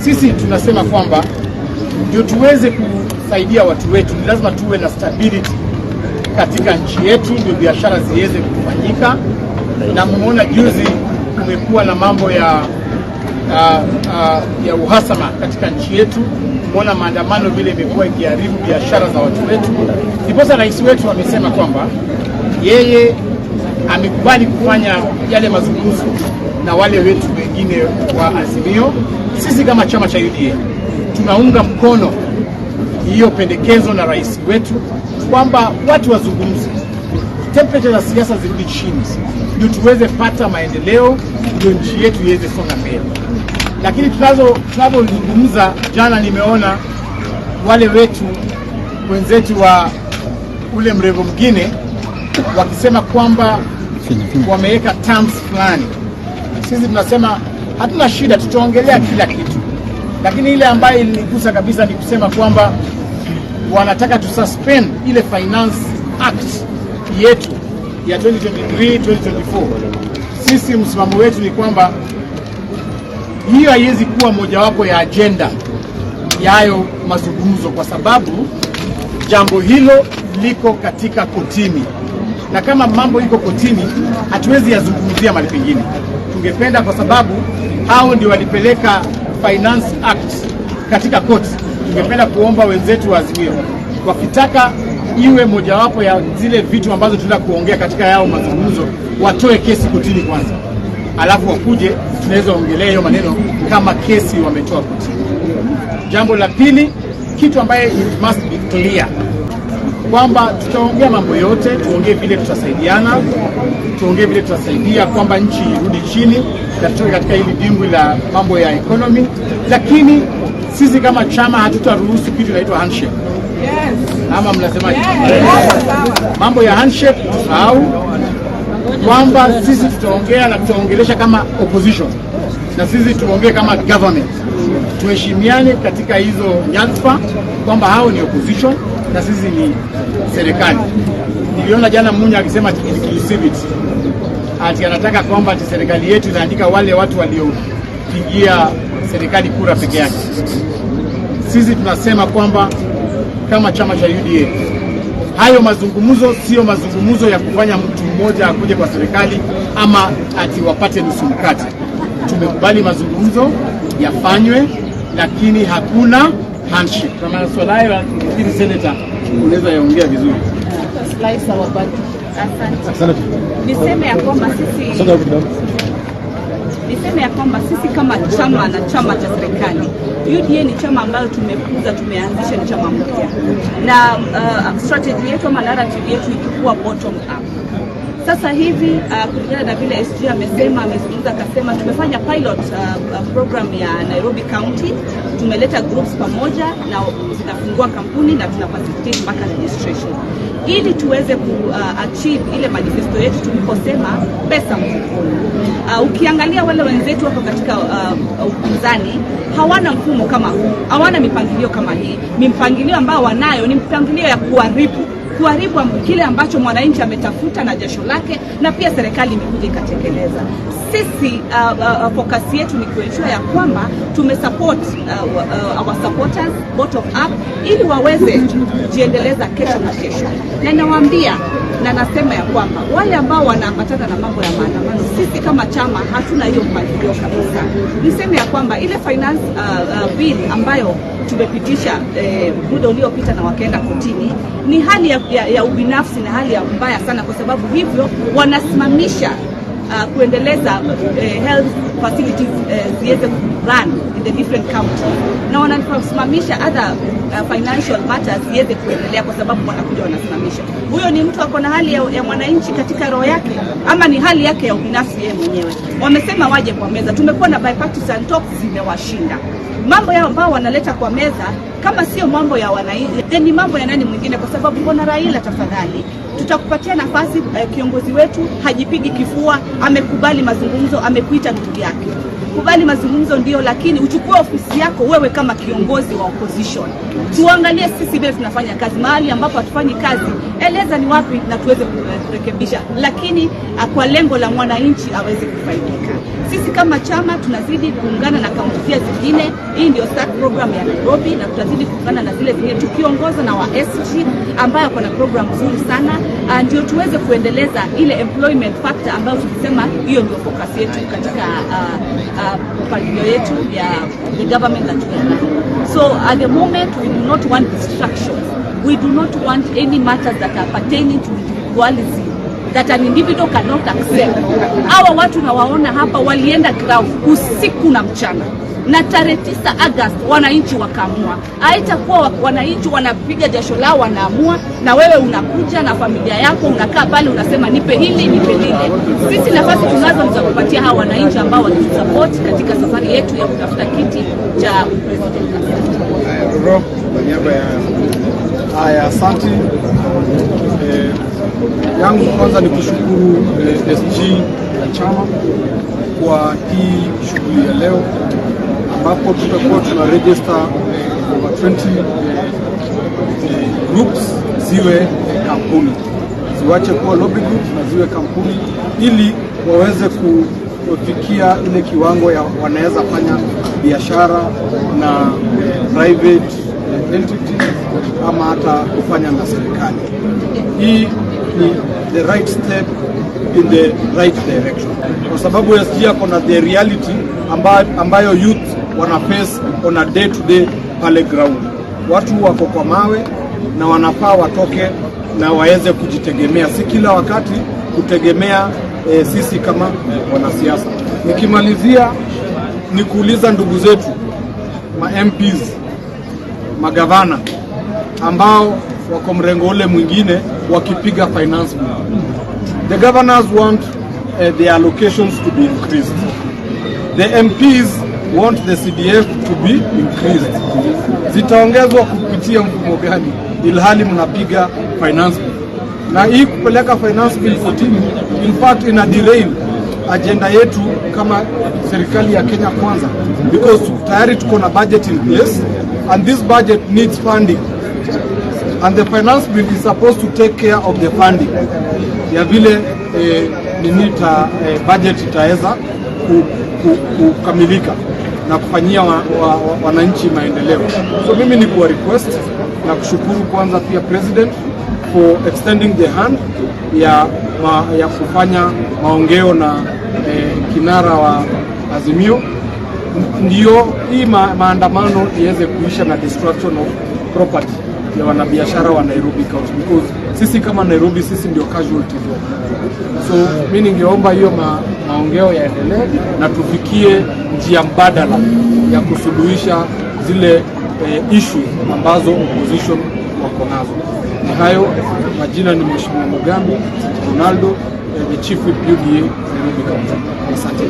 sisi tunasema kwamba ndio tuweze kusaidia watu wetu, ni lazima tuwe na stability katika nchi yetu, ndio biashara ziweze kufanyika. Na mumeona juzi kumekuwa na mambo ya uhasama katika nchi yetu. Mumeona maandamano vile imekuwa ikiharibu biashara za watu wetu. Ndiposa rais wetu amesema kwamba yeye amekubali kufanya yale mazungumzo na wale wetu wengine wa Azimio. Sisi kama chama cha UDA tunaunga mkono hiyo pendekezo na rais wetu kwamba watu wazungumze, temperature za siasa zirudi chini, ndio tuweze pata maendeleo, ndio nchi yetu iweze songa mbele. Lakini tunapozungumza, jana nimeona wale wetu wenzetu wa ule mrengo mwingine wakisema kwamba wameweka terms fulani. Sisi tunasema hatuna shida, tutaongelea kila kitu, lakini ile ambayo ilinigusa kabisa ni kusema kwamba wanataka to suspend ile Finance Act yetu ya 2023-2024. Sisi msimamo wetu ni kwamba hiyo haiwezi kuwa mojawapo ya agenda ya hayo mazungumzo, kwa sababu jambo hilo liko katika kotini, na kama mambo iko kotini hatuwezi yazungumzia mahali pengine. Tungependa, kwa sababu hao ndio walipeleka Finance Act katika koti, tungependa kuomba wenzetu wa Azimio wakitaka iwe mojawapo ya zile vitu ambazo tunataka kuongea katika yao mazungumzo, watoe kesi kotini kwanza, alafu wakuje tunaweza ongelea hiyo maneno kama kesi wametoa kotini. Jambo la pili, kitu ambaye it must be clear kwamba tutaongea mambo yote, tuongee vile tutasaidiana, tuongee vile tutasaidia kwamba nchi irudi chini na tutoke katika hili dimbwi la mambo ya economy, lakini sisi kama chama hatutaruhusu kitu inaitwa handshake. Ama mnasemaje? Mambo ya handshake tusahau, kwamba sisi tutaongea na tutaongelesha kama opposition, na sisi tuongee kama government. Tuheshimiane katika hizo nyadhifa, kwamba hao ni opposition na sisi ni serikali. Niliona jana Munya akisema inclusivity, ati anataka kwamba ati serikali yetu inaandika wale watu waliopigia serikali kura peke yake. Sisi tunasema kwamba kama chama cha UDA, hayo mazungumzo sio mazungumzo ya kufanya mtu mmoja akuje kwa serikali ama ati wapate nusu mkate. Tumekubali mazungumzo yafanywe, lakini hakuna handshake. Kama swala hayo nafikiri senator unaweza yaongea vizuri. Asante. Niseme ya kwamba sisi kama chama na chama cha serikali, UDA ni chama ambayo tumeanzisha, ni chama mpya, na strategy yetu ama narrative yetu ikikuwa bottom up. Sasa hivi kulingana na vile SG amezungumza, akasema tumefanya pilot program ya Nairobi County, tumeleta groups pamoja na zinafungua kampuni na tuna facilitate mpaka registration, ili tuweze achieve ile manifesto yetu tuliposema pesa mfukoni. Ukiangalia wale wenzetu wako katika upinzani, hawana mfumo kama huu, hawana mipangilio kama hii. Mipangilio ambao wanayo ni mipangilio ya kuharibu kile ambacho mwananchi ametafuta na jasho lake, na pia serikali imekuja ikatekeleza. Sisi focus yetu ni kuensure ya kwamba tumesupport our supporters bottom up, ili waweze kujiendeleza kesho na kesho. Na nawaambia na nasema ya kwamba wale ambao wanaambatana na mambo ya maandamano, sisi kama chama hatuna hiyo mpangilio kabisa. Niseme ya kwamba ile finance bill ambayo tumepitisha muda uliopita na wakaenda kotini, ni hali ya ubinafsi na hali ya mbaya sana, kwa sababu hivyo wanasimamisha kuendeleza health facilities ziweze run in the different counties, na wanasimamisha other financial matters ziweze kuendelea, kwa sababu wanakuja wanasimamisha. Huyo ni mtu ako na hali ya mwananchi katika roho yake, ama ni hali yake ya ubinafsi yeye mwenyewe? Wamesema waje kwa meza, tumekuwa na bipartisan talks, zimewashinda. Mambo yao ambao wanaleta kwa meza kama sio mambo ya wananchi, ni mambo ya nani mwingine? Kwa sababu Bwana Raila, tafadhali, tutakupatia nafasi. Kiongozi wetu hajipigi kifua, amekubali mazungumzo, amekuita ndugu yake. Kubali mazungumzo ndio, lakini uchukue ofisi yako wewe kama kiongozi wa opposition. Tuangalie sisi vile tunafanya kazi, mahali ambapo hatufanyi kazi, eleza ni wapi na tuweze kurekebisha, lakini kwa lengo la mwananchi aweze kufaidika. Sisi kama chama tunazidi kuungana na kaunti zingine. Hii ndio start program ya Nairobi, na tutazidi kuungana na zile zingine tukiongozwa na wa SG ambayo kuna program nzuri sana, ndio tuweze kuendeleza ile employment factor ambayo tulisema hiyo ndio focus yetu katika mpangilio yetu ya the government that we are. So at the moment we do not want distractions. We do not want any matters that are pertaining to individualism that an individual cannot accept. Hawa watu nawaona hapa walienda ground usiku na mchana, na tarehe 9 Agosti wananchi wakaamua. Haitakuwa wananchi wanapiga jasho lao wanaamua, na wewe unakuja na familia yako unakaa pale unasema nipe hili nipe lile. Sisi nafasi tunazo za kupatia hawa wananchi ambao wanatusupport katika safari yetu ya kutafuta kiti cha president. Haya, asante. Yangu kwanza ni kushukuru SG na chama kwa hii shughuli ya leo, ambapo tutakuwa tuna register over 20 groups ziwe kampuni, ziwache kuwa lobby groups na ziwe kampuni, ili waweze kufikia ile kiwango ya wanaweza fanya biashara na private entity ama hata kufanya na serikali. Hii ni the right step in the right direction, kwa sababu SG yako na the reality ambayo youth wana face on a day to day pale ground. Watu wako kwa mawe na wanafaa watoke na waweze kujitegemea, si kila wakati kutegemea sisi kama wanasiasa. Nikimalizia ni kuuliza ndugu zetu ma MPs, magavana ambao wako mrengo ule mwingine wakipiga finance bill. The governors want the allocations to be increased. The MPs want the CDF to be increased. Zitaongezwa kupitia mfumo gani ilhali mnapiga finance bill? Na hii kupeleka finance bill kotini, in fact ina derail agenda yetu kama serikali ya Kenya Kwanza, because tayari tuko na budget in place and this budget needs funding, and the finance bill is supposed to take care of the funding ya vile budget itaweza kukamilika na kufanyia wananchi maendeleo. So mimi ni kuwa request na kushukuru kwanza pia President for extending the hand ya kufanya maongeo na kinara wa Azimio, ndio hii maandamano iweze kuisha na destruction of property ya wanabiashara wa Nairobi County, because sisi kama Nairobi sisi ndio casualties. So mimi ningeomba hiyo maongeo yaendelee na tufikie njia mbadala ya kusuluhisha zile issues ambazo opposition wako nazo. Ni hayo. Majina ni Mheshimiwa Mugambi Ronaldo, the Chief Whip UDA Nairobi County. Asante.